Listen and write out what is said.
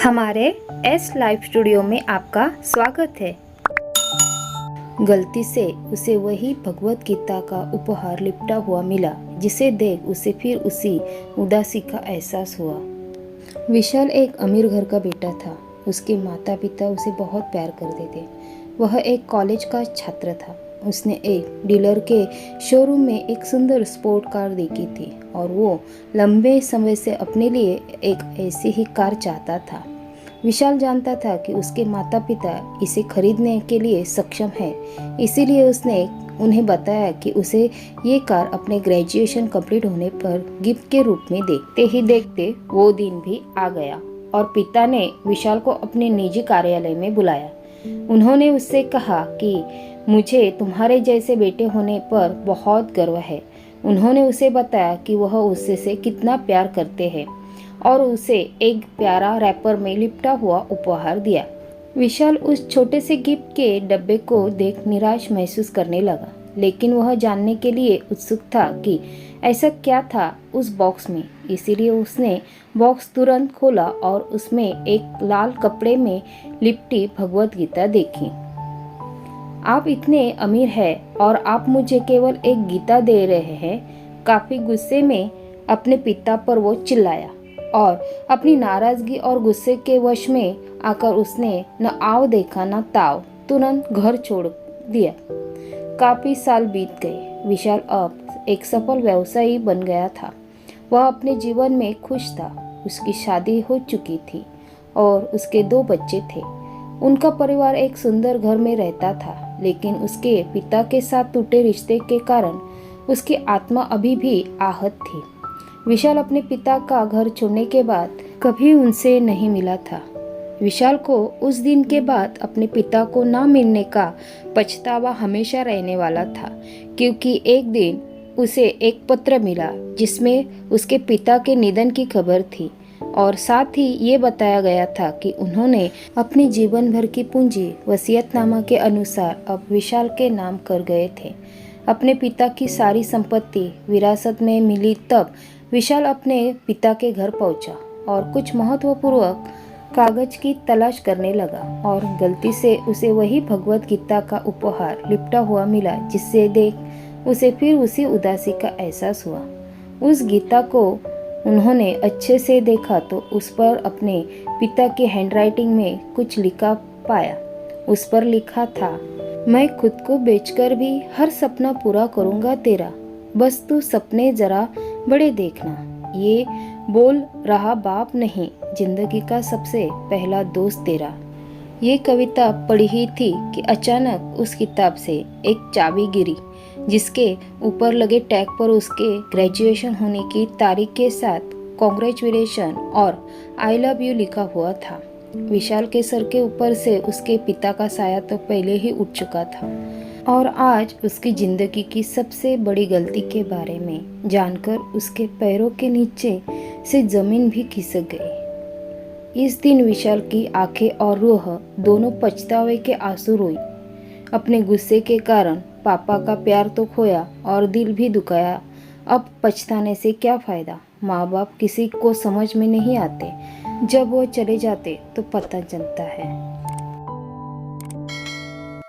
हमारे S live studio में आपका स्वागत है। गलती से उसे वही भगवत गीता का उपहार लिपटा हुआ मिला, जिसे देख उसे फिर उसी उदासी का एहसास हुआ। विशाल एक अमीर घर का बेटा था। उसके माता पिता उसे बहुत प्यार करते थे। वह एक कॉलेज का छात्र था। उसने एक डीलर के शोरूम में एक सुंदर स्पोर्ट कार देखी थी और वो लंबे समय से अपने लिए एक ऐसी ही कार चाहता था। विशाल जानता था कि उसके माता पिता इसे खरीदने के लिए सक्षम है, इसीलिए उसने उन्हें बताया कि उसे ये कार अपने ग्रेजुएशन कंप्लीट होने पर गिफ्ट के रूप में देखते ही देखते वो दिन भी आ गया और पिता ने विशाल को अपने निजी कार्यालय में बुलाया। उन्होंने उससे कहा कि मुझे तुम्हारे जैसे बेटे होने पर बहुत गर्व है। उन्होंने उसे बताया कि वह उससे कितना प्यार करते हैं और उसे एक प्यारा रैपर में लिपटा हुआ उपहार दिया। विशाल उस छोटे से गिफ्ट के डब्बे को देख निराश महसूस करने लगा, लेकिन वह जानने के लिए उत्सुक था कि ऐसा क्या था उस बॉक्स में। इसीलिए उसने बॉक्स तुरंत खोला और उसमें एक लाल कपड़े में लिपटी भगवत गीता देखी। आप इतने अमीर हैं और आप मुझे केवल एक गीता दे रहे हैं। काफी गुस्से में अपने पिता पर वो चिल्लाया और अपनी नाराजगी और गुस्से के वश में आकर उसने न आव देखा न ताव, तुरंत घर छोड़ दिया। काफी साल बीत गए। विशाल अब एक सफल व्यवसायी बन गया था। वह अपने जीवन में खुश था। उसकी शादी हो चुकी थी और उसके 2 बच्चे थे। उनका परिवार एक सुंदर घर में रहता था, लेकिन उसके पिता के साथ टूटे रिश्ते के कारण उसकी आत्मा अभी भी आहत थी। विशाल अपने पिता का घर छोड़ने के बाद कभी उनसे नहीं मिला था। विशाल को उस दिन के बाद अपने पिता को ना मिलने का पछतावा हमेशा रहने वाला था, क्योंकि एक दिन उसे एक पत्र मिला जिसमें उसके पिता के निधन की खबर थी और साथ ही ये बताया गया था कि उन्होंने अपने जीवन भर की पूंजी वसीयतनामा के अनुसार अब विशाल के नाम कर गए थे। अपने पिता की सारी संपत्ति विरासत में मिली तब विशाल अपने पिता के घर पहुंचा और कुछ महत्वपूर्ण कागज की तलाश करने लगा और गलती से उसे वही भगवत गीता का उपहार लिपटा हुआ मिला, जिससे देख उसे फिर उसी उदासी का एहसास हुआ। उस गीता को उन्होंने अच्छे से देखा तो उस पर अपने पिता की हैंडराइटिंग में कुछ लिखा पाया। उस पर लिखा था, मैं खुद को बेचकर भी हर सपना पूरा करूंगा तेरा, बस तू सपने जरा बड़े देखना। ये बोल रहा बाप नहीं, जिंदगी का सबसे पहला दोस्त तेरा। ये कविता पढ़ी ही थी कि अचानक उस किताब से एक चाबी गिरी, जिसके ऊपर लगे टैग पर उसके ग्रेजुएशन होने की तारीख के साथ कॉन्ग्रेचुलेशन और आई लव यू लिखा हुआ था। विशाल के सर के ऊपर से उसके पिता का साया तो पहले ही उठ चुका था और आज उसकी जिंदगी की सबसे बड़ी गलती के बारे में जानकर उसके पैरों के नीचे से जमीन भी खिसक गई। इस दिन विशाल की आंखें और रूह दोनों पछतावे के आंसू रोई। अपने गुस्से के कारण पापा का प्यार तो खोया और दिल भी दुखाया। अब पछताने से क्या फायदा। माँ बाप किसी को समझ में नहीं आते, जब वो चले जाते तो पता चलता है।